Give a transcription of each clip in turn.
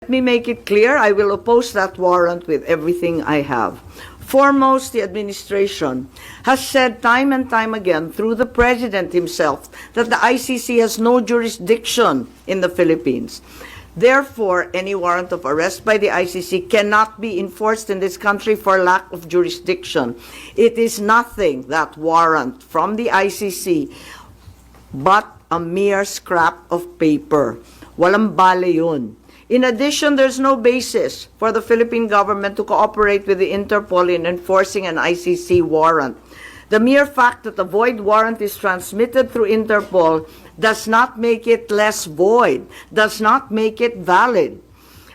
Let me make it clear, I will oppose that warrant with everything I have. Foremost, the administration has said time and time again through the president himself that the ICC has no jurisdiction in the Philippines. Therefore, any warrant of arrest by the ICC cannot be enforced in this country for lack of jurisdiction. It is nothing, that warrant from the ICC, but a mere scrap of paper. Walang bale yun. In addition, there's no basis for the Philippine government to cooperate with the Interpol in enforcing an ICC warrant. The mere fact that a void warrant is transmitted through Interpol does not make it less void, does not make it valid.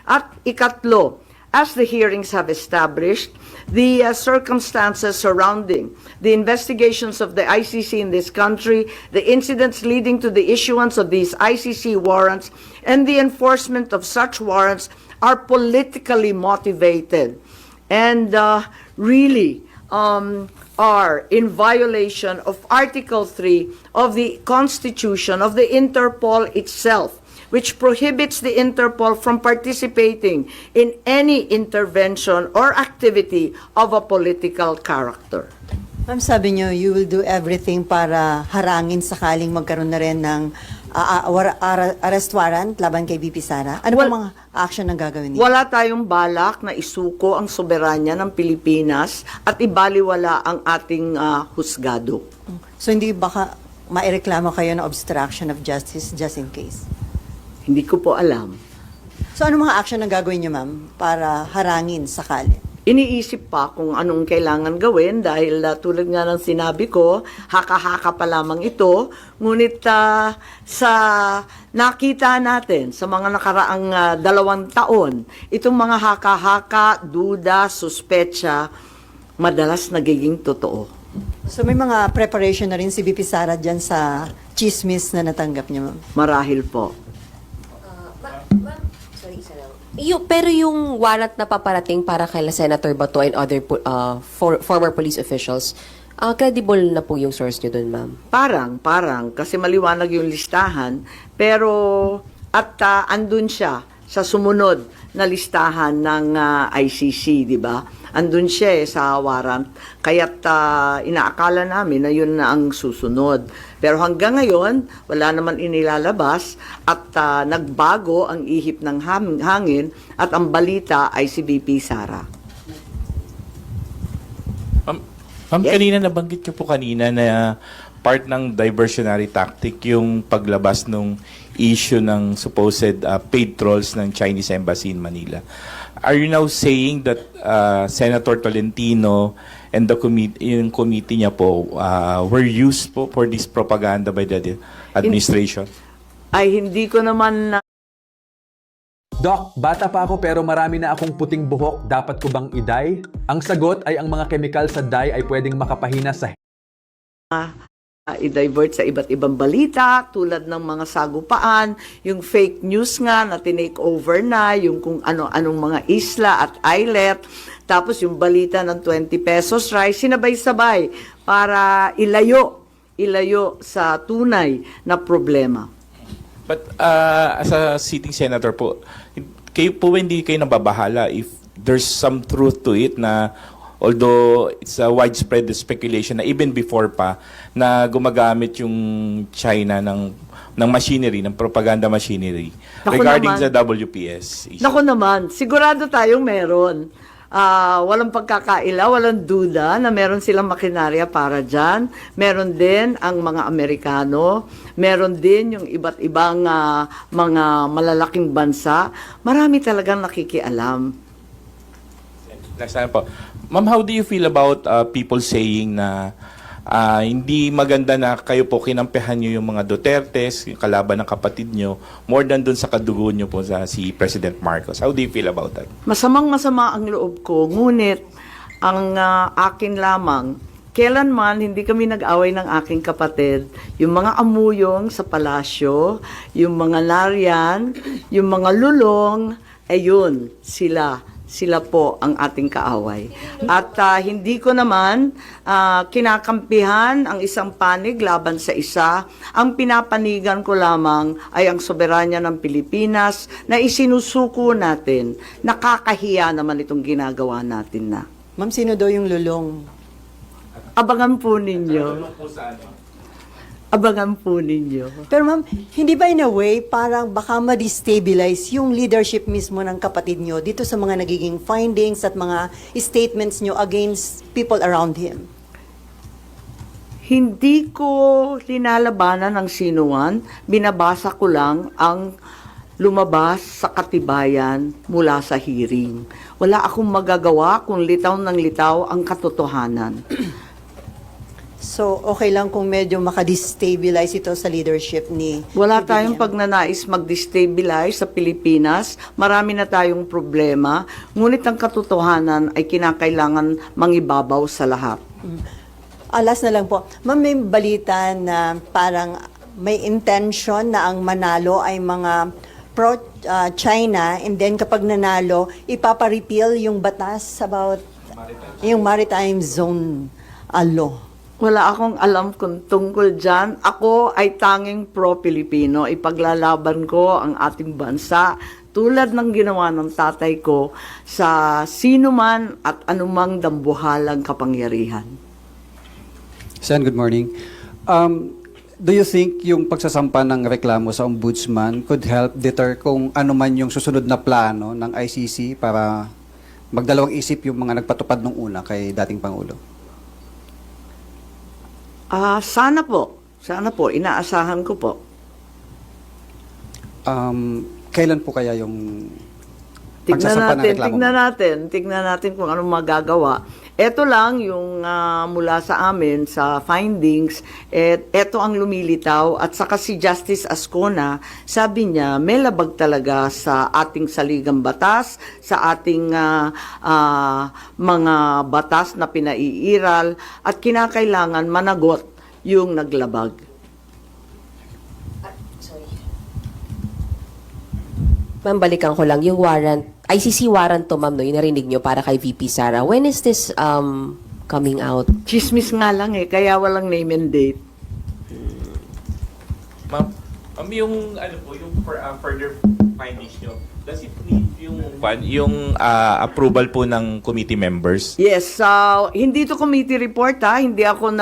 At ikatlo, as the hearings have established, the circumstances surrounding the investigations of the ICC in this country, the incidents leading to the issuance of these ICC warrants, and the enforcement of such warrants are politically motivated and really are in violation of Article 3 of the Constitution of the Interpol itself, which prohibits the Interpol from participating in any intervention or activity of a political character. Ma'am, sabi niyo, you will do everything para harangin sakaling magkaroon na rin ng arrest warrant laban kay VP Sara. Ano ba mga action ang gagawin niyo? Wala tayong balak na isuko ang soberanya ng Pilipinas at ibaliwala ang ating husgado. So hindi baka maireklamo kayo ng obstruction of justice just in case? Hindi ko po alam. So ano mga action ang gagawin niyo, ma'am, para harangin sakali? Iniisip pa kung anong kailangan gawin dahil tulad nga ng sinabi ko, haka-haka pa lamang ito. Ngunit sa nakita natin sa mga nakaraang 2 taon, itong mga haka-haka, duda, suspecha, madalas nagiging totoo. So may mga preparation na rin si VP Sara dyan sa chismis na natanggap niyo, ma'am? Marahil po. Pero yung warrant na paparating para kay Senator Bato and other former police officials, credible na po yung source nyo dun, ma'am? Parang, kasi maliwanag yung listahan, pero andun siya sa sumunod na listahan ng ICC, di ba? Andun siya sa warrant, kaya't inaakala namin na yun na ang susunod. Pero hanggang ngayon, wala naman inilalabas at nagbago ang ihip ng hangin at ang balita ay si VP Sara. Ma'am, Yes. kanina nabanggit niyo po kanina na part ng diversionary tactic yung paglabas ng issue ng supposed paid trolls ng Chinese Embassy in Manila. Are you now saying that Senator Tolentino and the committee niya po were used po for this propaganda by the administration? Ay hindi ko naman Doc, bata pa ako pero marami na akong puting buhok. Dapat ko bang i-dye? Ang sagot ay ang mga chemical sa dye ay pwedeng makapahina sa i-divert sa iba't ibang balita tulad ng mga sagupaan, yung fake news nga na tinake over na, yung kung ano-anong mga isla at islet, tapos yung balita ng 20 pesos rice, sinabay-sabay para ilayo sa tunay na problema. But as a sitting senator po, kayo po hindi kayo nababahala if there's some truth to it na although it's a widespread speculation na even before pa na gumagamit yung China ng machinery, ng propaganda machinery regarding naman, sa WPS issue. Naku naman, sigurado tayong meron. Walang pagkakaila, walang duda na meron silang makinarya para dyan. Meron din ang mga Amerikano, meron din yung iba't ibang mga malalaking bansa. Marami talagang nakikialam. Next time po. Ma'am, how do you feel about people saying na hindi maganda na kayo po kinampihan nyo yung mga Dutertes, yung kalaban ng kapatid nyo, more than dun sa kadugo nyo po sa si President Marcos? How do you feel about that? Masamang-masama ang loob ko, ngunit ang akin lamang, kailanman hindi kami nag-away ng aking kapatid. Yung mga amuyong sa palasyo, yung mga nariyan, yung mga lulong, ayun, sila sila po ang ating kaaway. At hindi ko naman kinakampihan ang isang panig laban sa isa. Ang pinapanigan ko lamang ay ang soberanya ng Pilipinas na isinusuko natin. Nakakahiya naman itong ginagawa natin na. Ma'am, sino daw yung lulong? Abangan po ninyo. Abangan po ninyo. Pero ma'am, hindi ba in a way parang baka ma-destabilize yung leadership mismo ng kapatid nyo dito sa mga nagiging findings at mga statements nyo against people around him? Hindi ko linalabanan ng sinuman, binabasa ko lang ang lumabas sa katibayan mula sa hearing. Wala akong magagawa kung litaw ng litaw ang katotohanan. So, okay lang kung medyo makadestabilize ito sa leadership ni... Wala ni tayong Vivian. pagnanais mag-destabilize sa Pilipinas. Marami na tayong problema. Ngunit ang katotohanan ay kinakailangan mangibabaw sa lahat. Alas na lang po. Ma'am, may balita na parang may intention na ang manalo ay mga pro-China and then kapag nanalo, ipapa-repeal yung batas about yung maritime zone law. Wala akong alam kung tungkol dyan. Ako ay tanging pro-Pilipino. Ipaglalaban ko ang ating bansa tulad ng ginawa ng tatay ko sa sino man at anumang dambuhalang kapangyarihan. Sen, good morning. Do you think yung pagsasampa ng reklamo sa ombudsman could help deter kung ano man yung susunod na plano ng ICC para magdalawang isip yung mga nagpatupad nung una kay dating Pangulo? Sana po. Sana po. Inaasahan ko po. Kailan po kaya yung Tignan pagsasampa ng natin, reklamo? tignan natin kung anong magagawa. Ito lang yung mula sa amin sa findings, ito ang lumilitaw at saka si Justice Ascona, sabi niya may labag talaga sa ating saligang batas, sa ating mga batas na pinaiiral at kinakailangan managot yung naglabag. Ma'am, balikan ko lang. Yung warrant, ICC warrant to, ma'am, no, yung narinig nyo para kay VP Sara. When is this coming out? Chismis nga lang kaya walang name and date. Ma'am, yung ano po, yung further findings nyo, does it need yung approval po ng committee members? Yes, hindi to committee report hindi ako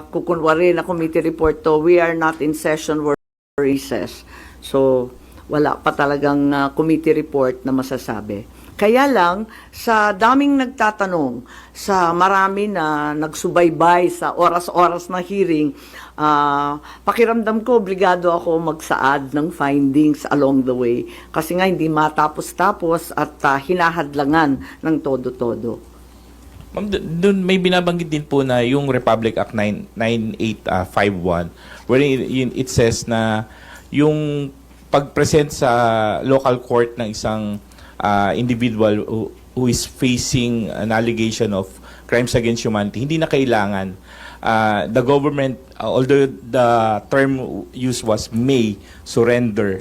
kukunwari na committee report to. We are not in session, we're recess. So, wala pa talagang committee report na masasabi. Kaya lang, sa daming nagtatanong, sa marami na nagsubaybay sa oras-oras na hearing, pakiramdam ko, obligado ako magsaad ng findings along the way. Kasi nga, hindi matapos-tapos at hinahadlangan ng todo-todo. Ma'am, doon may binabanggit din po na yung Republic Act 9851 wherein it says na yung pag-present sa local court ng isang individual who is facing an allegation of crimes against humanity, hindi na kailangan. The government, although the term used was may surrender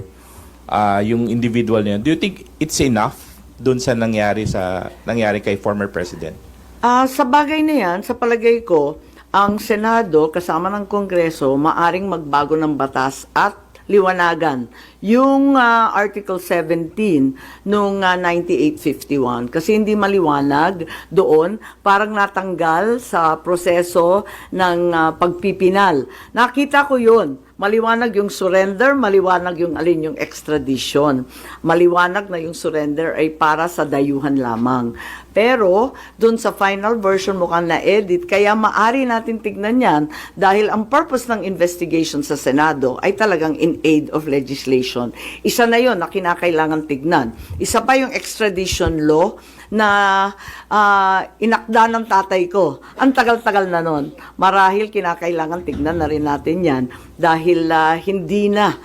yung individual niya, do you think it's enough dun sa nangyari kay former president? Sa bagay na yan, sa palagay ko, ang Senado kasama ng Kongreso maaring magbago ng batas at liwanagan yung Article 17 nung 9851 kasi hindi maliwanag doon, parang natanggal sa proseso ng pagpipinal. Nakita ko yun. Maliwanag yung surrender, maliwanag yung alin yung extradition. Maliwanag na yung surrender ay para sa dayuhan lamang. Pero, dun sa final version mukhang na-edit, kaya maari natin tignan yan dahil ang purpose ng investigation sa Senado ay talagang in aid of legislation. Isa na yon na kinakailangan tignan. Isa pa yung extradition law na inakda ng tatay ko. Ang tagal-tagal na nun. Marahil kinakailangan tignan na rin natin yan dahil hindi na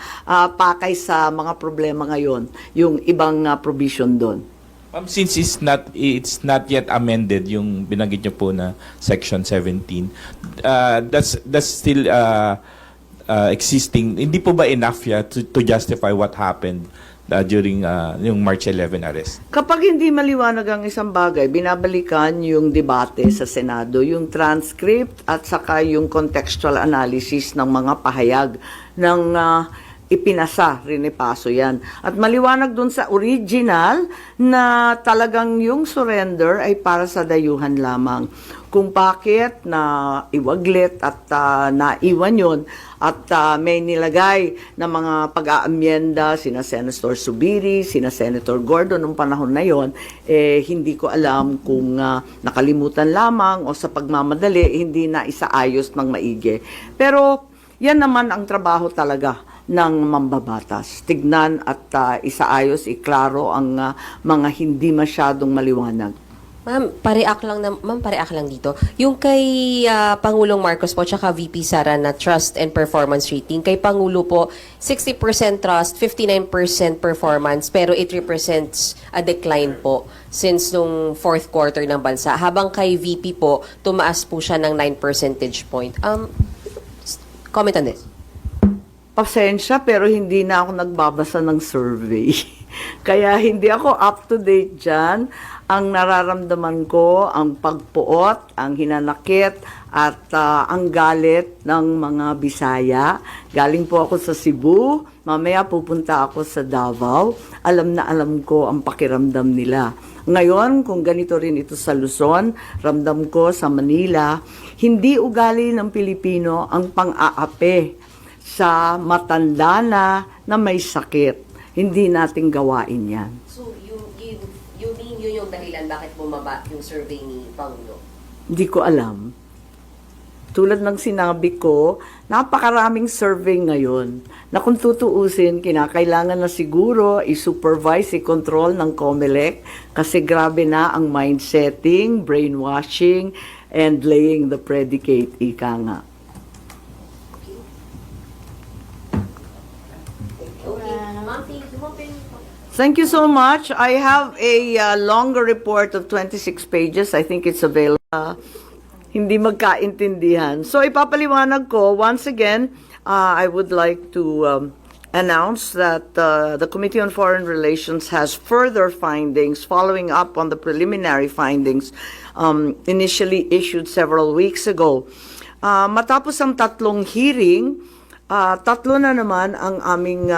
pakay sa mga problema ngayon yung ibang provision doon. Ma'am, since it's not yet amended yung binanggit niyo po na Section 17, that's still existing. Hindi po ba enough to justify what happened during yung March 11 arrest. Kapag hindi maliwanag ang isang bagay, binabalikan yung debate sa Senado, yung transcript at saka yung contextual analysis ng mga pahayag ng ipinasa, rinipaso yan. At maliwanag dun sa original na talagang yung surrender ay para sa dayuhan lamang. Kung bakit na iwaglit at naiwan yun at may nilagay na mga pag-aamyenda sina Senator Subiri, sina Senator Gordon nung panahon na yon, hindi ko alam kung nakalimutan lamang o sa pagmamadali hindi na isaayos ng maigi. Pero yan naman ang trabaho talaga ng mambabatas. Tignan at isaayos, iklaro ang mga hindi masyadong maliwanag. Ma'am, pareact lang dito. Yung kay Pangulong Marcos po tsaka VP Sara na trust and performance rating, kay Pangulo po 60% trust, 59% performance, pero it represents a decline po since nung fourth quarter ng bansa. Habang kay VP po, tumaas po siya ng 9 percentage point. Comment on this. Pasensya, pero hindi na ako nagbabasa ng survey. Kaya hindi ako up to date dyan. Ang nararamdaman ko, ang pagpuot, ang hinanakit, at ang galit ng mga Bisaya. Galing po ako sa Cebu, mamaya pupunta ako sa Davao. Alam na alam ko ang pakiramdam nila. Ngayon, kung ganito rin ito sa Luzon, ramdam ko sa Manila, hindi ugali ng Pilipino ang pang-aape sa matanda na may sakit. Hindi natin gawain yan. So, you mean yun yung dahilan bakit bumaba yung survey ni Pangulo? Hindi ko alam. Tulad ng sinabi ko, napakaraming survey ngayon na kung tutuusin, kinakailangan na siguro i-supervise, i-control ng COMELEC kasi grabe na ang mind-setting, brainwashing, and laying the predicate, ika nga. Thank you so much. I have a longer report of 26 pages. I think it's available. Hindi magkaintindihan. So ipapaliwanag ko, once again, I would like to announce that the Committee on Foreign Relations has further findings following up on the preliminary findings initially issued several weeks ago. Matapos ang tatlong hearing, tatlo na naman ang aming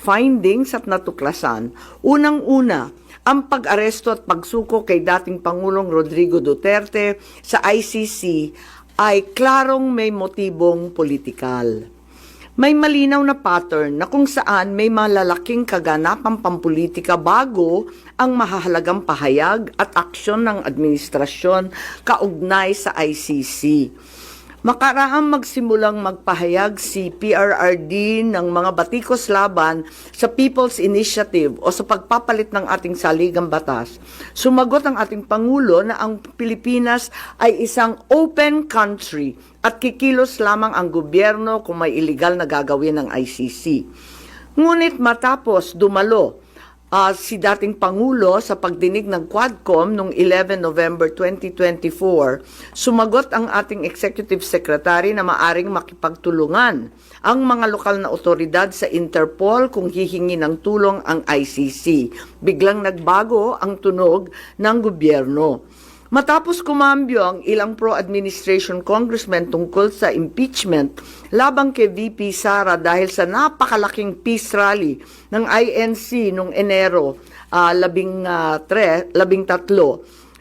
findings at natuklasan. Unang-una, ang pag-aresto at pagsuko kay dating Pangulong Rodrigo Duterte sa ICC ay klarong may motibong politikal. May malinaw na pattern na kung saan may malalaking kaganapang pampolitika bago ang mahahalagang pahayag at aksyon ng administrasyon kaugnay sa ICC. Makaraang magsimulang magpahayag si PRRD ng mga batikos laban sa People's Initiative o sa pagpapalit ng ating saligang batas. Sumagot ang ating Pangulo na ang Pilipinas ay isang open country at kikilos lamang ang gobyerno kung may illegal na gagawin ng ICC. Ngunit matapos dumalo si dating Pangulo sa pagdinig ng Quadcom noong 11 November 2024, sumagot ang ating Executive Secretary na maaring makipagtulungan ang mga lokal na otoridad sa Interpol kung hihingi ng tulong ang ICC. Biglang nagbago ang tunog ng gobyerno. Matapos kumambyo ang ilang pro-administration congressmen tungkol sa impeachment labang kay VP Sara dahil sa napakalaking peace rally ng INC noong Enero 13,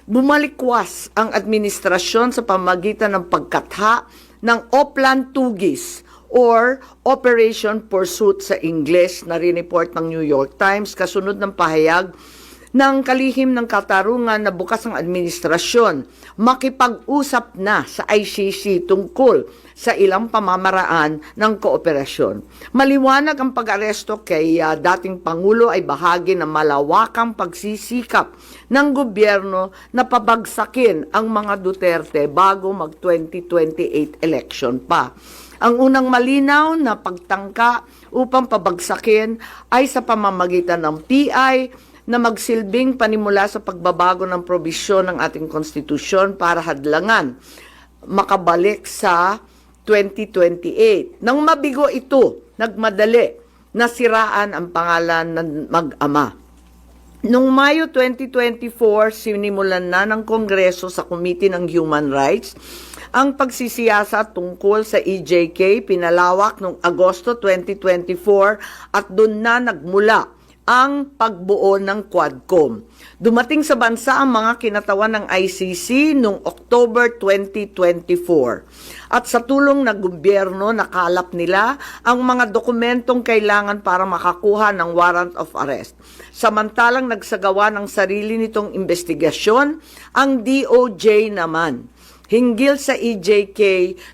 bumalikwas ang administrasyon sa pamagitan ng pagkatha ng Oplan Tugis or Operation Pursuit sa Ingles na rineport ng New York Times kasunod ng pahayag ng kalihim ng katarungan na bukas ang administrasyon makipag-usap na sa ICC tungkol sa ilang pamamaraan ng kooperasyon. Maliwanag ang pag-aresto kay dating Pangulo ay bahagi ng malawakang pagsisikap ng gobyerno na pabagsakin ang mga Duterte bago mag-2028 election pa. Ang unang malinaw na pagtangka upang pabagsakin ay sa pamamagitan ng PI na magsilbing panimula sa pagbabago ng probisyon ng ating konstitusyon para hadlangan makabalik sa 2028. Nang mabigo ito, nagmadali nasiraan ang pangalan ng mag-ama. Noong Mayo 2024, sinimulan na ng Kongreso sa Committee ng Human Rights ang pagsisiyasat tungkol sa EJK, pinalawak noong Agosto 2024 at doon na nagmula ang pagbuo ng Quadcom. Dumating sa bansa ang mga kinatawan ng ICC noong October 2024. At sa tulong ng gobyerno, nakalap nila ang mga dokumentong kailangan para makakuha ng warrant of arrest. Samantalang nagsagawa ng sarili nitong investigasyon, ang DOJ naman hinggil sa EJK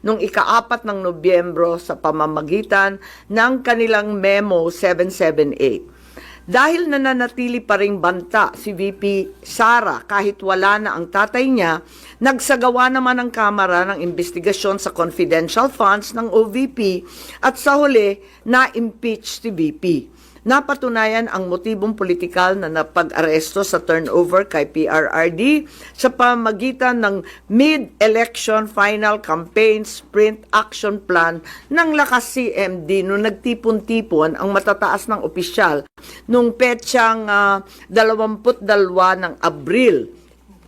noong ika-4 ng Nobyembro sa pamamagitan ng kanilang Memo 778. Dahil nananatili pa ring banta si VP Sara kahit wala na ang tatay niya, nagsagawa naman ang Kamara ng investigasyon sa confidential funds ng OVP at sa huli na-impeach si VP. Napatunayan ang motibong politikal na napag-aresto sa turnover kay PRRD sa pamamagitan ng mid-election final campaign sprint action plan ng Lakas CMD noong nagtipon-tipon ang matataas ng opisyal noong petsang 22 ng Abril.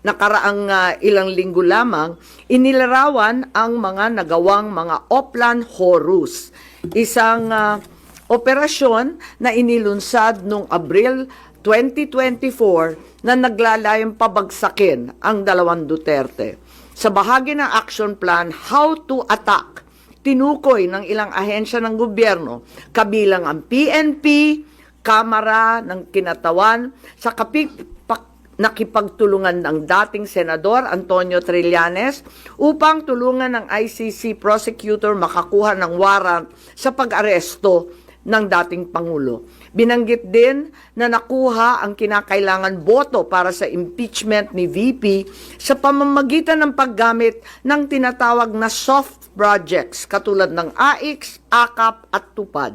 Nakaraang ilang linggo lamang, inilarawan ang mga nagawang mga Oplan Horus, isang operasyon na inilunsad noong Abril 2024 na naglalayong pabagsakin ang dalawang Duterte. Sa bahagi ng action plan, How to Attack, tinukoy ng ilang ahensya ng gobyerno, kabilang ang PNP, Kamara ng Kinatawan, sa nakipagtulungan ng dating Senador Antonio Trillanes upang tulungan ng ICC prosecutor makakuha ng warrant sa pag-aresto ng dating Pangulo. Binanggit din na nakuha ang kinakailangan boto para sa impeachment ni VP sa pamamagitan ng paggamit ng tinatawag na soft projects katulad ng AIX, AKAP at TUPAD.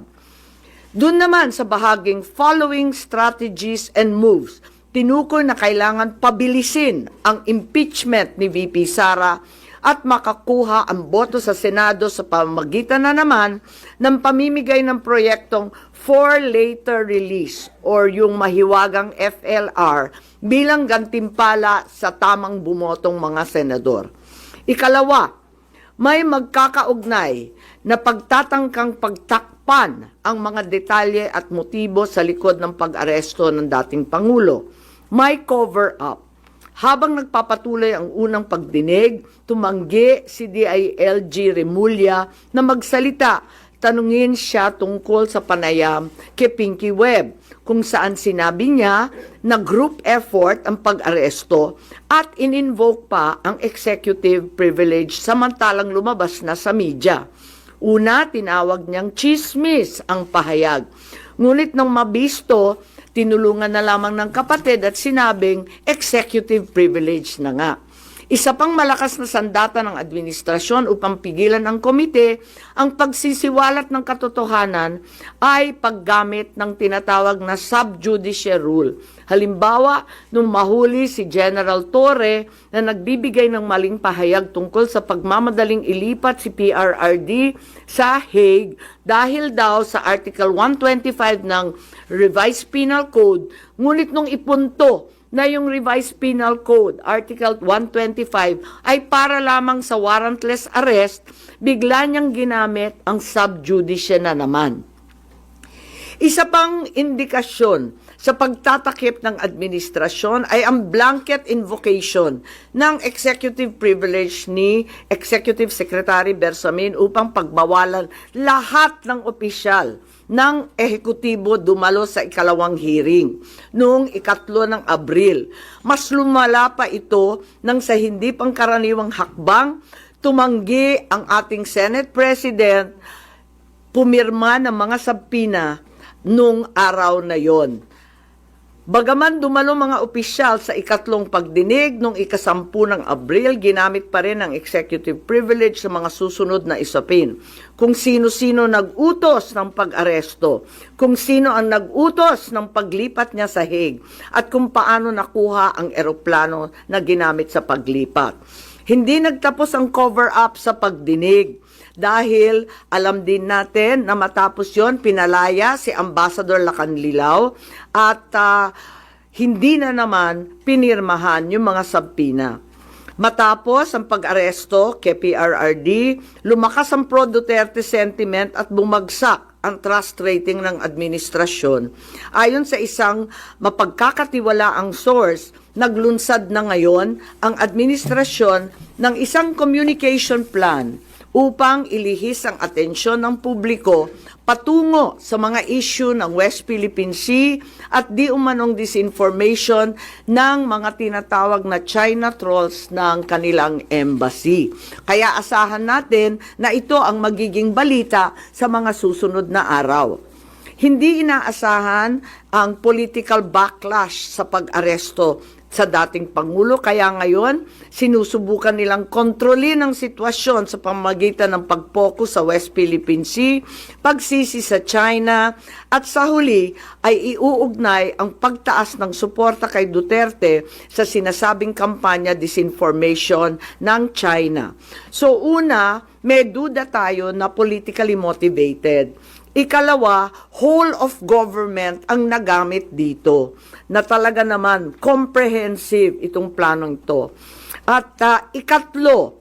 Doon naman sa bahaging following strategies and moves, tinukoy na kailangan pabilisin ang impeachment ni VP Sara at makakuha ang boto sa Senado sa pamamagitan na naman ng pamimigay ng proyektong for later release or yung mahiwagang FLR bilang gantimpala sa tamang bumotong mga senador. Ikalawa, may magkakaugnay na pagtatangkang pagtakpan ang mga detalye at motibo sa likod ng pag-aresto ng dating Pangulo. May cover-up. Habang nagpapatuloy ang unang pagdinig, tumanggi si DILG Remulla na magsalita. Tanungin siya tungkol sa panayam kay Pinky Webb, kung saan sinabi niya na group effort ang pag-aresto at in-invoke pa ang executive privilege samantalang lumabas na sa media. Una, tinawag niyang chismis ang pahayag. Ngunit nang mabisto, tinulungan na lamang ng kapatid at sinabing executive privilege na nga. Isa pang malakas na sandata ng administrasyon upang pigilan ng komite ang pagsisiwalat ng katotohanan ay paggamit ng tinatawag na sub-judice rule. Halimbawa, nung mahuli si General Torre na nagbibigay ng maling pahayag tungkol sa pagmamadaling ilipat si PRRD sa Hague dahil daw sa Article 125 ng Revised Penal Code, ngunit nung ipunto na yung Revised Penal Code, Article 125, ay para lamang sa warrantless arrest, bigla niyang ginamit ang sub-judice na naman. Isa pang indikasyon sa pagtatakip ng administrasyon ay ang blanket invocation ng executive privilege ni Executive Secretary Bersamin upang pagbawalan lahat ng opisyal ng ehekutibo dumalo sa ikalawang hearing noong 3 ng Abril. Mas lumala pa ito nang sa hindi pangkaraniwang hakbang, tumanggi ang ating Senate President pumirma ng mga sabpina noong araw na yon. Bagaman dumalo mga opisyal sa 2 pagdinig noong 10 ng Abril, ginamit pa rin ang executive privilege sa mga susunod na isapin. Kung sino-sino nag-utos ng pag-aresto, kung sino ang nag-utos ng paglipat niya sa Hague, at kung paano nakuha ang eroplano na ginamit sa paglipat. Hindi nagtapos ang cover-up sa pagdinig. dahil alam din natin na matapos yon pinalaya si Ambassador Lacanlilao at hindi na naman pinirmahan yung mga sabpina. Matapos ang pag-aresto kay PRRD, lumakas ang pro-Duterte sentiment at bumagsak ang trust rating ng administrasyon. Ayon sa isang mapagkakatiwalaang source, naglunsad na ngayon ang administrasyon ng isang communication plan upang ilihis ang atensyon ng publiko patungo sa mga issue ng West Philippine Sea at di umanong disinformation ng mga tinatawag na China trolls ng kanilang embassy. Kaya asahan natin na ito ang magiging balita sa mga susunod na araw. Hindi inaasahan ang political backlash sa pag-aresto sa dating Pangulo, kaya ngayon sinusubukan nilang kontrolin ang sitwasyon sa pamamagitan ng pag-focus sa West Philippine Sea, pagsisi sa China, at sa huli ay iuugnay ang pagtaas ng suporta kay Duterte sa sinasabing kampanya disinformation ng China. So una, may duda tayo na politically motivated. Ikalawa, whole of government ang nagamit dito na talaga naman comprehensive itong planong ito. At ikatlo,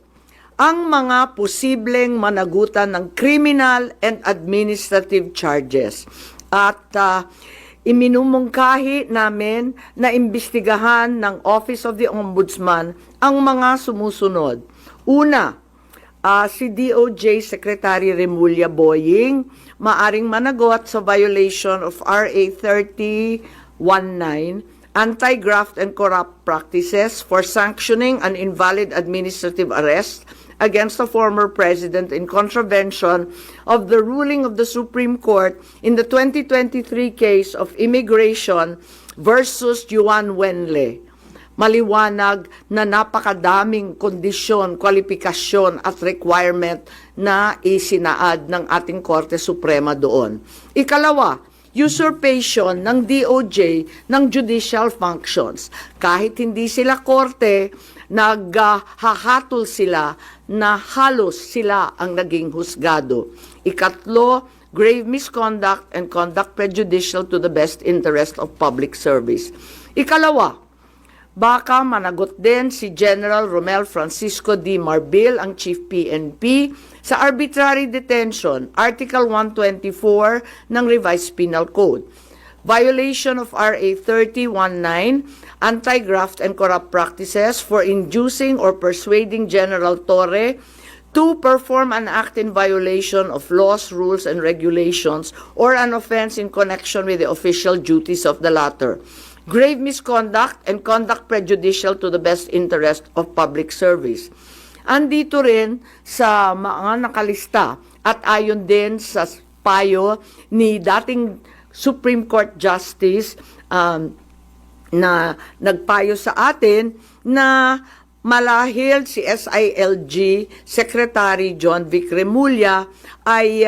ang mga posibleng managutan ng criminal and administrative charges. At iminumungkahi namin na imbestigahan ng Office of the Ombudsman ang mga sumusunod. Una, si DOJ Secretary Remulla Boying maaring managot sa violation of RA 3019, Anti-Graft and Corrupt Practices for sanctioning an invalid administrative arrest against the former president in contravention of the ruling of the Supreme Court in the 2023 case of immigration versus Juan Wenle. Maliwanag na napakadaming kondisyon, kwalifikasyon at requirement na isinaad ng ating Korte Suprema doon. Ikalawa, usurpation ng DOJ ng judicial functions. Kahit hindi sila korte, naghahatol sila na halos sila ang naging husgado. Ikatlo, grave misconduct and conduct prejudicial to the best interest of public service. Ikalawa, baka managot din si General Romel Francisco D. Marbil, ang Chief PNP, sa arbitrary detention, Article 124 ng Revised Penal Code. Violation of RA 3019, Anti-Graft and Corrupt Practices for inducing or persuading General Torre to perform an act in violation of laws, rules, and regulations or an offense in connection with the official duties of the latter. Grave misconduct and conduct prejudicial to the best interest of public service. Andito rin sa mga nakalista at ayon din sa payo ni dating Supreme Court Justice na nagpayo sa atin na malahil si SILG Secretary John Vic Remulla ay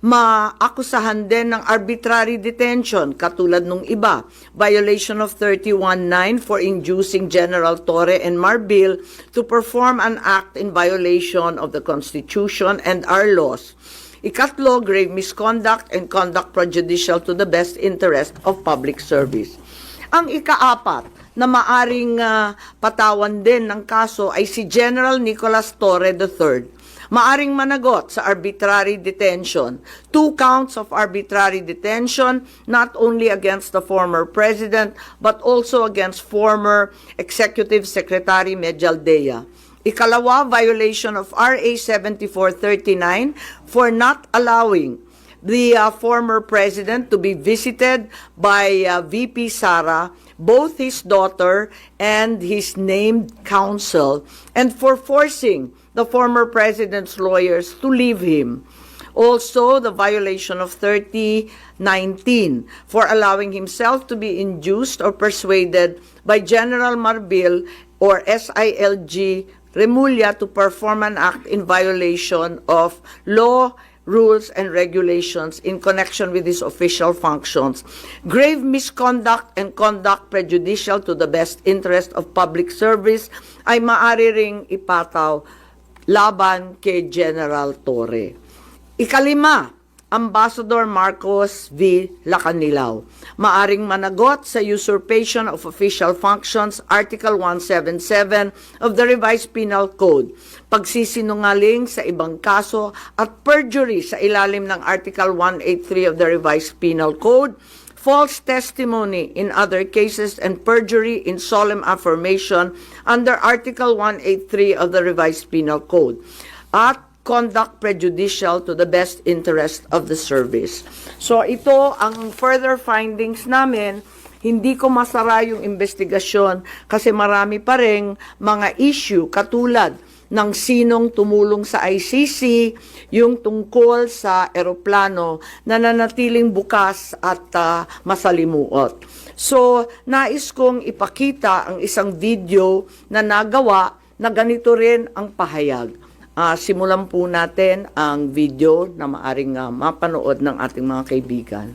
maakusahan din ng arbitrary detention katulad nung iba. Violation of 31.9 for inducing General Torre and Marbil to perform an act in violation of the Constitution and our laws. Ikatlo, grave misconduct and conduct prejudicial to the best interest of public service. Ang ikaapat na maaring patawan din ng kaso ay si General Nicolas Torre III. Maaring managot sa arbitrary detention. 2 counts of arbitrary detention, not only against the former president, but also against former Executive Secretary Medialdea. Ikalawa, violation of RA 7439 for not allowing the former president to be visited by VP Sara, both his daughter and his named counsel, and for forcing the former president's lawyers to leave him. Also, the violation of 3019 for allowing himself to be induced or persuaded by General Marbil or SILG Remulla to perform an act in violation of law, rules, and regulations in connection with his official functions. Grave misconduct and conduct prejudicial to the best interest of public service ay maaari ring ipataw laban kay General Torre. Ikalima, Ambassador Marcos V. Lacanilao. Maaring managot sa usurpation of official functions, Article 177 of the Revised Penal Code, pagsisinungaling sa ibang kaso at perjury sa ilalim ng Article 183 of the Revised Penal Code, false testimony in other cases, and perjury in solemn affirmation under Article 183 of the Revised Penal Code, at conduct prejudicial to the best interest of the service. So ito ang further findings namin. Hindi ko masara yung investigasyon kasi marami pa ring mga issue katulad ng sinong tumulong sa ICC, yung tungkol sa eroplano na nanatiling bukas at masalimuot. So, nais kong ipakita ang isang video na nagawa na ganito rin ang pahayag. Simulan po natin ang video na maaring mapanood ng ating mga kaibigan.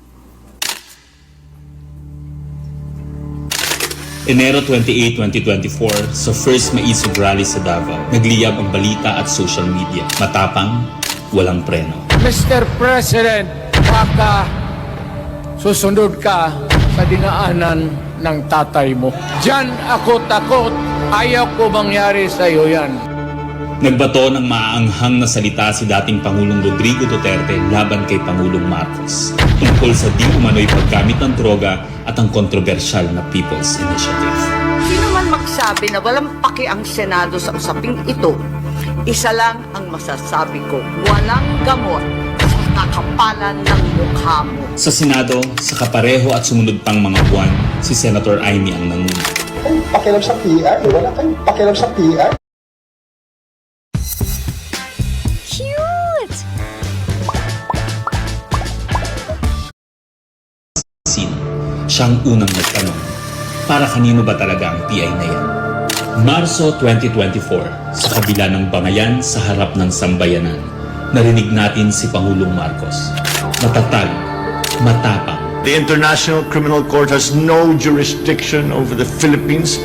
Enero 28, 2024, sa first Maisog Rally sa Davao, nagliyab ang balita at social media. Matapang, walang preno. Mr. President, baka susunod ka sa dinaanan ng tatay mo. Diyan ako takot. Ayaw ko mangyari sa iyo yan. Nagbato ng maaanghang na salita si dating Pangulong Rodrigo Duterte laban kay Pangulong Marcos tungkol sa di umano'y paggamit ng droga at ang kontrobersyal na People's Initiative. Sino man magsabi na walang paki ang Senado sa usaping ito, isa lang ang masasabi ko, walang gamot sa kakapalan ng mukha mo. Sa Senado, sa kapareho at sumunod pang mga buwan, si Senator Amy ang nanguna. Kayong pakialam sa PR? Wala kayong pakialam sa PR? Siyang unang nagtanong, para kanino ba talaga ang PI na yan? Marso 2024, sa kabila ng bangayan sa harap ng sambayanan, narinig natin si Pangulong Marcos. Matatag, matapang. The International Criminal Court has no jurisdiction over the Philippines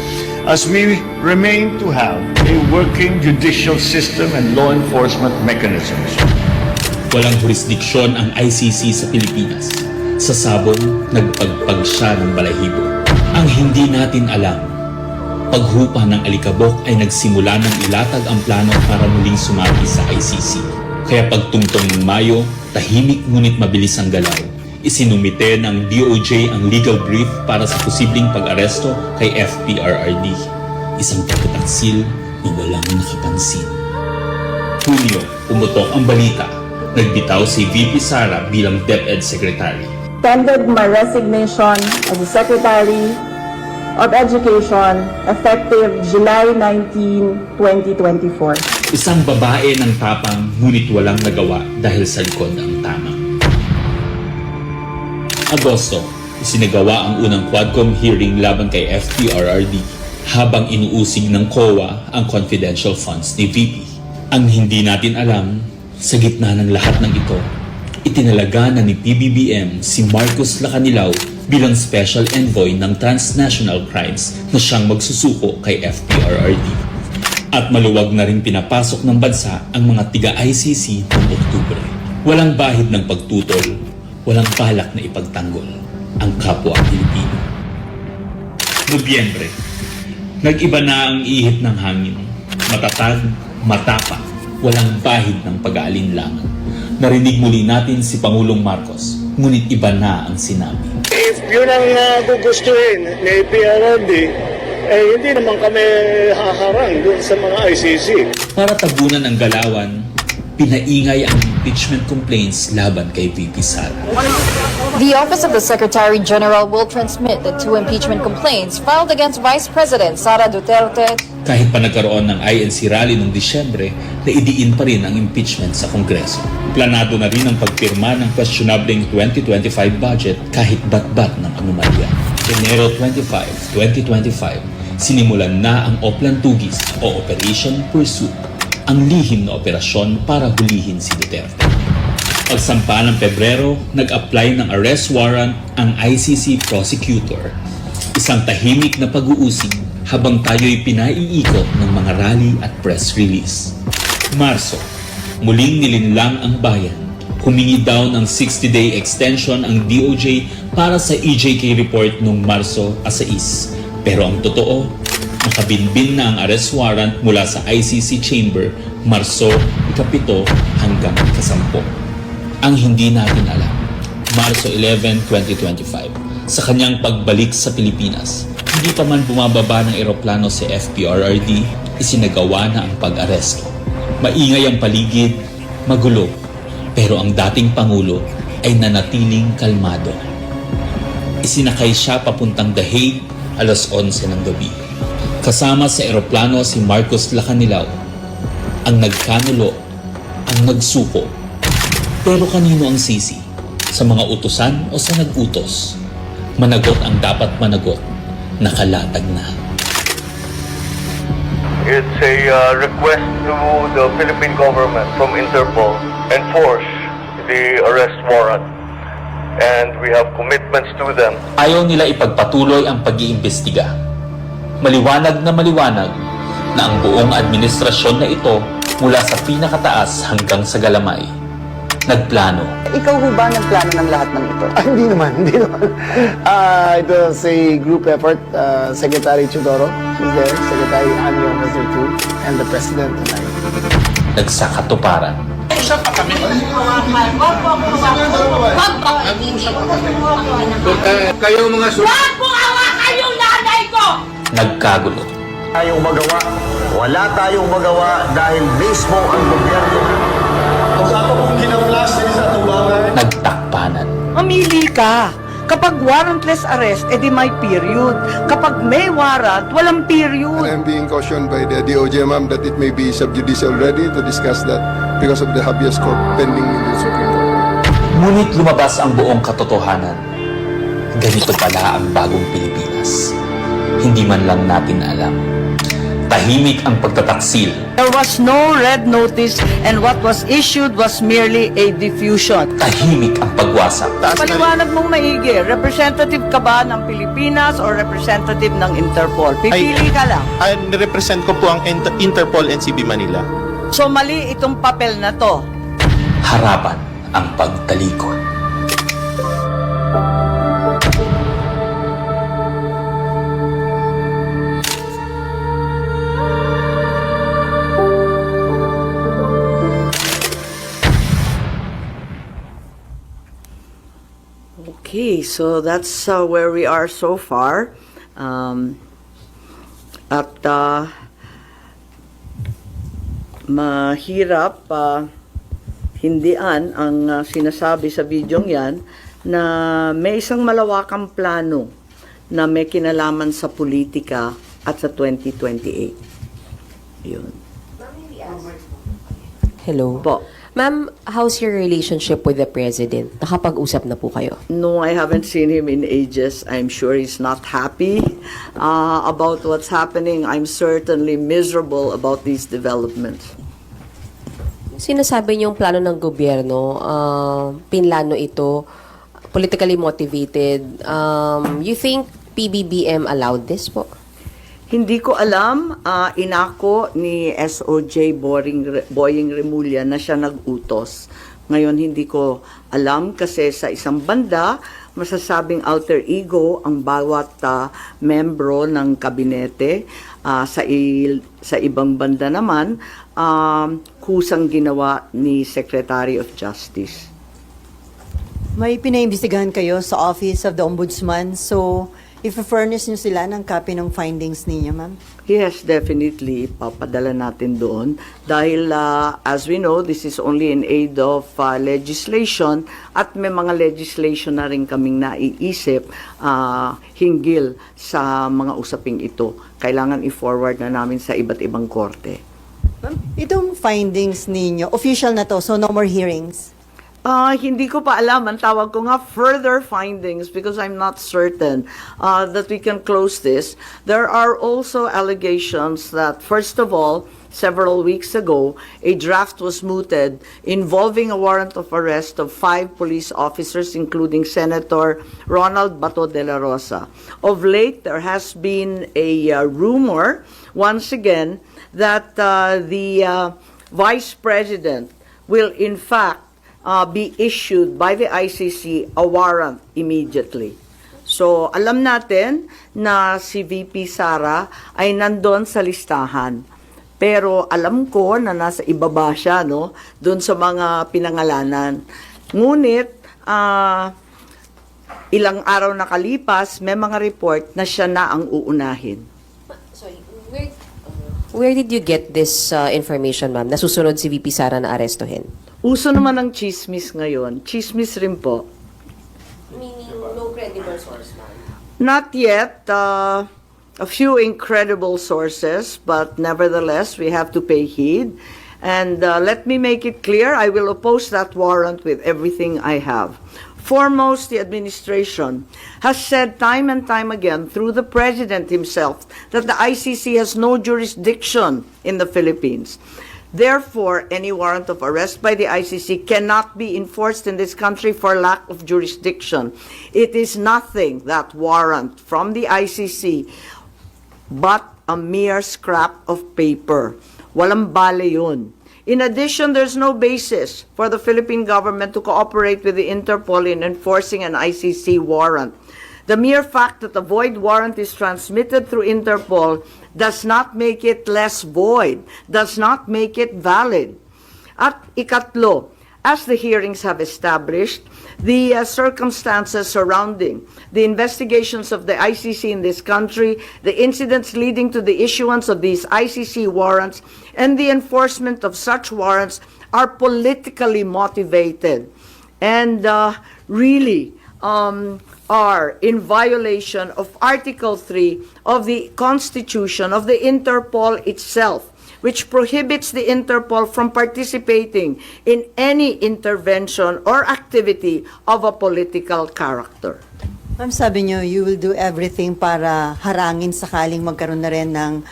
as we remain to have a working judicial system and law enforcement mechanisms. Walang jurisdiksyon ang ICC sa Pilipinas. Sa sabong, nagpagpag siya ng balahibo. Ang hindi natin alam, paghupa ng alikabok ay nagsimula ng ilatag ang plano para muling sumagi sa ICC. Kaya pagtungtong ng Mayo, tahimik ngunit mabilis ang galaw. Isinumite ng DOJ ang legal brief para sa posibleng pag-aresto kay FPRRD. Isang pagtataksil na walang nakapansin. Hunyo, pumutok ang balita. Nagbitaw si VP Sara bilang DepEd Secretary. Tendered my resignation as the Secretary of Education effective July 19, 2024. Isang babae ng tapang ngunit walang nagawa dahil sa likod ang tama. Agosto, isinagawa ang unang Quadcom hearing laban kay FPRRD habang inuusig ng COA ang confidential funds ni VP. Ang hindi natin alam, sa gitna ng lahat ng ito, itinalaga na ni PBBM si Marcos Lacanilao bilang Special Envoy ng Transnational Crimes na siyang magsusuko kay FPRRD. At maluwag na rin pinapasok ng bansa ang mga tiga-ICC noong Oktubre. Walang bahid ng pagtutol, walang balak na ipagtanggol ang kapwa Pilipino. Nobyembre, nag-iba na ang ihip ng hangin. Matatag, matapang, walang bahid ng pag-aalinlangan. Narinig muli natin si Pangulong Marcos, ngunit iba na ang sinabi. If yun ang gugustuhin ni PRRD, hindi naman kami haharang dun sa mga ICC. Para tabunan ang galawan, pinaingay ang impeachment complaints laban kay VP Sara. The Office of the Secretary General will transmit the 2 impeachment complaints filed against Vice President Sara Duterte. Kahit pa nagkaroon ng INC rally noong Disyembre, naidiin pa rin ang impeachment sa Kongreso. Planado na rin ang pagpirma ng questionableng 2025 budget kahit bat-bat ng anomalya. Enero 25, 2025, sinimulan na ang Oplan Tugis o Operation Pursuit, ang lihim na operasyon para hulihin si Duterte. Pagsampa ng Pebrero, nag-apply ng arrest warrant ang ICC prosecutor. Isang tahimik na pag-uusig habang tayo'y pinaiikot ng mga rally at press release. Marso, muling nilinlang ang bayan. Humingi daw ng 60-day extension ang DOJ para sa EJK report noong Marso 6. Pero ang totoo, nakabinbin na ang arrest warrant mula sa ICC chamber Marso 7 hanggang 10. Ang hindi natin alam, Marso 11, 2025, sa kanyang pagbalik sa Pilipinas, hindi pa man bumababa ng eroplano si FPRRD, isinagawa na ang pag-aresto. Maingay ang paligid, magulo, pero ang dating Pangulo ay nanatiling kalmado. Isinakay siya papuntang The Hague alas 11 ng gabi. Kasama sa eroplano si Marcos Lacanilao, ang nagkanulo, ang nagsuko. Pero kanino ang sisi? Sa mga utusan o sa nag-utos? Managot ang dapat managot, nakalatag na. It's a request to the Philippine government from Interpol enforce the arrest warrant. And we have commitments to them. Ayaw nila ipagpatuloy ang pag-iimbestiga. Maliwanag na ang buong administrasyon na ito mula sa pinakataas hanggang sa galamay. Nagplano. Ikaw ho ba nagplano ng lahat ng ito? Hindi naman. It was a group effort. Secretary Chudoro was there, Secretary Anyo was there too, and the President and I. Nagsakatuparan. Kayo mga Nagkagulo. Tayong magawa. Wala tayong magawa dahil mismo ang gobyerno. Nagtakpanan. Mamili ka. Kapag warrantless arrest, edi may period. Kapag may warrant, walang period. I'm being cautioned by the DOJ, ma'am, that it may be sub-judice already to discuss that because of the habeas corpus pending in the Supreme Court. Ngunit lumabas ang buong katotohanan. Ganito pala ang bagong Pilipinas. Hindi man lang natin alam. Tahimik ang pagtataksil. There was no red notice and what was issued was merely a diffusion. Tahimik ang pagwasak. Paliwanag mong maigi, representative ka ba ng Pilipinas or representative ng Interpol? Pipili ka lang. Represent ko po ang Interpol NCB Manila. So mali itong papel na to. Harapan ang pagtalikod. Okay, so that's where we are so far. Mahirap hindian ang sinasabi sa bidyong yan na may isang malawakang plano na may kinalaman sa politika at sa 2028. Yun. Hello. Po. Ma'am, how's your relationship with the President? Nakapag-usap na po kayo? No, I haven't seen him in ages. I'm sure he's not happy about what's happening. I'm certainly miserable about these developments. Sinasabi niyong plano ng gobyerno, pinlano ito, politically motivated. You think PBBM allowed this po? Hindi ko alam, inako ni SOJ Boying Remulla na siya nag-utos. Ngayon hindi ko alam kasi sa isang banda, masasabing alter ego ang bawat membro ng kabinete. Sa ibang banda naman, kusang ginawa ni Secretary of Justice. May pinaimbestigahan kayo sa Office of the Ombudsman, so i-furnish nyo sila ng copy ng findings ninyo, ma'am? Yes, definitely. Papadala natin doon. Dahil, as we know, this is only in aid of legislation at may mga legislation na rin kaming naiisip hinggil sa mga usaping ito. Kailangan i-forward na namin sa iba't ibang korte. Itong findings ninyo, official na to, so no more hearings? Hindi ko pa alam. Ang tawag ko nga further findings because I'm not certain that we can close this. There are also allegations that, first of all, several weeks ago, a draft was mooted involving a warrant of arrest of 5 police officers, including Senator Ronald Bato de la Rosa. Of late, there has been a rumor, once again, that Vice President will in fact be issued by the ICC a warrant immediately. So, alam natin na si VP Sara ay nandun sa listahan. Pero alam ko na nasa ibaba siya, no? Doon sa mga pinangalanan. Ngunit, ilang araw nakalipas, may mga report na siya na ang uunahin. Sorry, where did you get this information, ma'am? Nasusunod si VP Sara na arestuhin? Uso naman ang chismis ngayon. Chismis rin po. Meaning, no credible source, ma'am? Not yet. A few incredible sources, but nevertheless, we have to pay heed. And let me make it clear, I will oppose that warrant with everything I have. Foremost, the administration has said time and time again through the president himself that the ICC has no jurisdiction in the Philippines. Therefore, any warrant of arrest by the ICC cannot be enforced in this country for lack of jurisdiction. It is nothing, that warrant from the ICC, but a mere scrap of paper. Walang bale yun. In addition, there's no basis for the Philippine government to cooperate with the Interpol in enforcing an ICC warrant. The mere fact that a void warrant is transmitted through Interpol does not make it less void, does not make it valid. At ikatlo, as the hearings have established, the circumstances surrounding the investigations of the ICC in this country, the incidents leading to the issuance of these ICC warrants, and the enforcement of such warrants are politically motivated and really are in violation of Article 3 of the Constitution of the Interpol itself, which prohibits the Interpol from participating in any intervention or activity of a political character. Ma'am, sabi niyo, you will do everything para harangin sakaling magkaroon na rin ng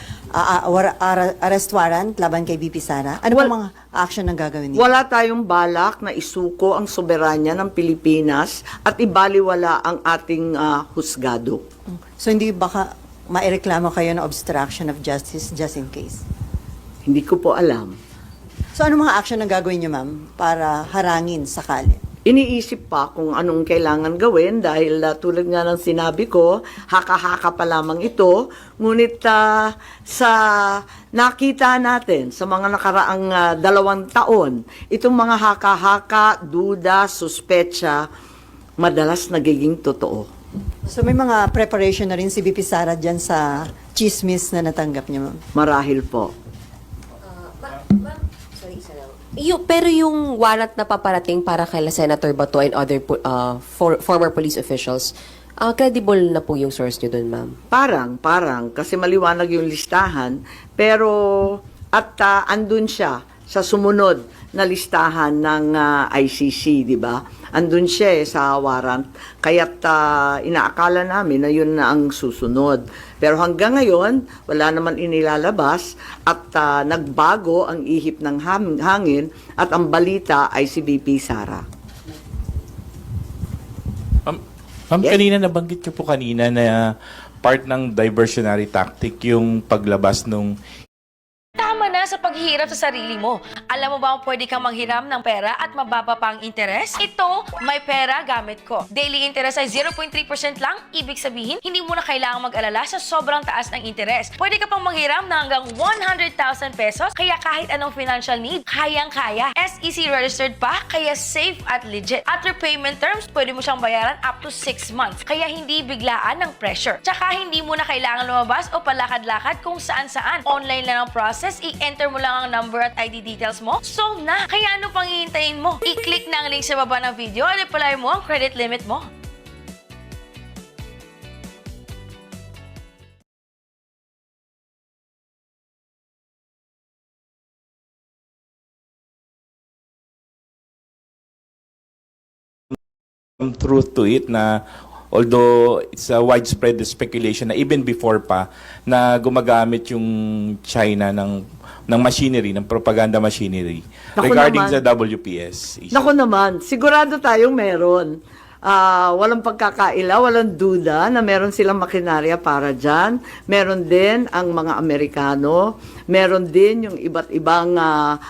arrest warrant laban kay VP Sara. Ano ba mga action ang gagawin niyo? Wala tayong balak na isuko ang soberanya ng Pilipinas at ibaliwala ang ating husgado. So hindi baka maireklamo kayo ng obstruction of justice just in case? Hindi ko po alam. So ano mga action ang gagawin niyo, ma'am, para harangin sakali? Iniisip pa kung anong kailangan gawin dahil tulad nga ng sinabi ko, haka-haka pa lamang ito. Ngunit sa nakita natin sa mga nakaraang 2 taon, itong mga haka-haka, duda, suspecha, madalas nagiging totoo. So may mga preparation na rin si VP Sara dyan sa chismis na natanggap niyo, ma'am? Marahil po. Pero yung warrant na paparating para kay Senator Bato and other former police officials, credible na po yung source nyo dun, ma'am? Parang, kasi maliwanag yung listahan, pero andun siya sa sumunod na listahan ng ICC, di ba? Andun siya sa warrant, kaya't inaakala namin na yun na ang susunod. Pero hanggang ngayon, wala naman inilalabas at nagbago ang ihip ng hangin at ang balita ay si VP Sara. Ma'am, kanina nabanggit niyo po kanina na part ng diversionary tactic yung paglabas nung Tama na sa paghihirap sa sarili mo. Alam mo ba kung pwede kang manghiram ng pera at mababa pa ang interes? Ito, may pera gamit ko. Daily interest ay 0.3% lang. Ibig sabihin, hindi mo na kailangang mag-alala sa sobrang taas ng interes. Pwede ka pang manghiram na hanggang 100,000 pesos. Kaya kahit anong financial need, kayang-kaya. SEC registered pa, kaya safe at legit. At repayment terms, pwede mo siyang bayaran up to 6 months. Kaya hindi biglaan ng pressure. Tsaka hindi mo na kailangan lumabas o palakad-lakad kung saan-saan. Online lang ang process. I-enter mo lang ang number at ID details mo. So na, kaya ano pang hihintayin mo? I-click na ang link sa baba ng video at i-apply mo ang credit limit mo. truth to it na although it's a widespread speculation na even before pa na gumagamit yung China ng machinery, ng propaganda machinery Naku regarding naman. sa WPS issue. Naku naman, sigurado tayong meron. walang pagkakaila, walang duda na meron silang makinarya para dyan. Meron din ang mga Amerikano, meron din yung iba't ibang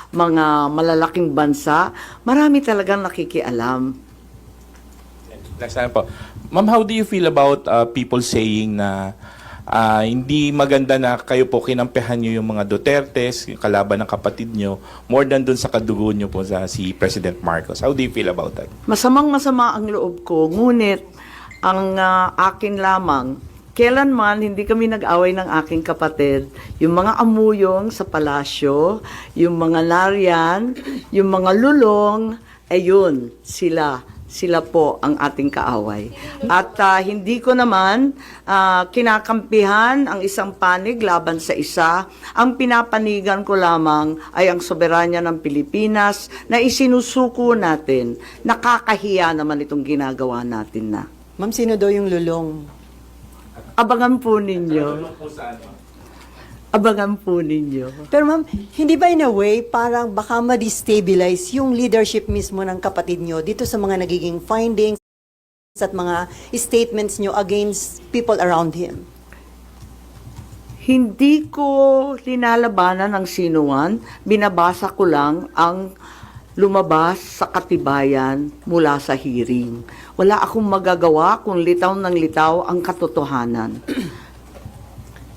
mga malalaking bansa. Marami talagang nakikialam. Next time po. Ma'am, how do you feel about people saying na hindi maganda na kayo po kinampihan nyo yung mga Dutertes, yung kalaban ng kapatid nyo, more than dun sa kadugo nyo po sa si President Marcos? How do you feel about that? Masamang-masama ang loob ko, ngunit ang akin lamang, kailanman hindi kami nag-away ng aking kapatid. Yung mga amuyong sa palasyo, yung mga nariyan, yung mga lulong, ayun, sila po ang ating kaaway. At hindi ko naman kinakampihan ang isang panig laban sa isa. Ang pinapanigan ko lamang ay ang soberanya ng Pilipinas na isinusuko natin. Nakakahiya naman itong ginagawa natin na. Ma'am, sino daw yung lulong? Abangan po ninyo. Abangan po ninyo. Pero ma'am, hindi ba in a way parang baka ma-destabilize yung leadership mismo ng kapatid nyo dito sa mga nagiging findings at mga statements nyo against people around him? Hindi ko linalabanan ng sinuman, binabasa ko lang ang lumabas sa katibayan mula sa hearing. Wala akong magagawa kung litaw ng litaw ang katotohanan.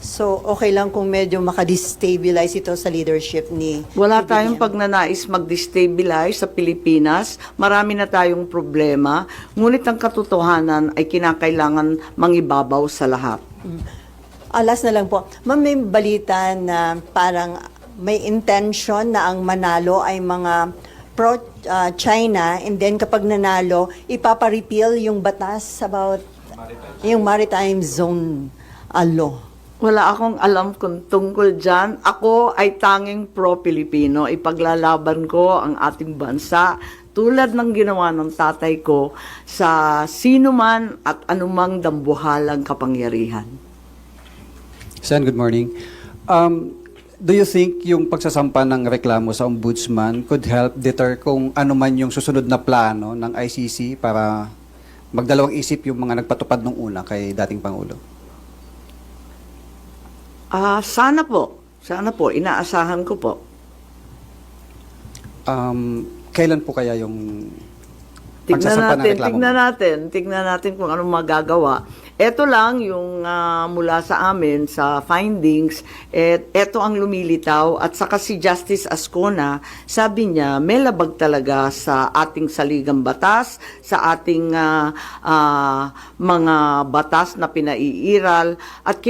So, okay lang kung medyo makadestabilize ito sa leadership ni... Wala ni tayong Binyan. pagnanais mag-destabilize sa Pilipinas. Marami na tayong problema. Ngunit ang katotohanan ay kinakailangan mangibabaw sa lahat. Last na lang po. Ma'am, may balita na parang may intention na ang manalo ay mga pro-China and then kapag nanalo, ipapa-repeal yung batas about yung maritime zone law. Wala akong alam kung tungkol dyan. Ako ay tanging pro-Pilipino. Ipaglalaban ko ang ating bansa tulad ng ginawa ng tatay ko sa sino man at anumang dambuhalang kapangyarihan. Sen, good morning. Do you think yung pagsasampa ng reklamo sa ombudsman could help deter kung ano man yung susunod na plano ng ICC para magdalawang isip yung mga nagpatupad nung una kay dating Pangulo? Sana po. Inaasahan ko po. Kailan po kaya yung pagsasampa ng reklamo? Tignan natin kung anong magagawa. Ito lang yung mula sa amin sa findings, ito ang lumilitaw at saka si Justice Ascona, sabi niya may labag talaga sa ating saligang batas, sa ating mga batas na pinaiiral at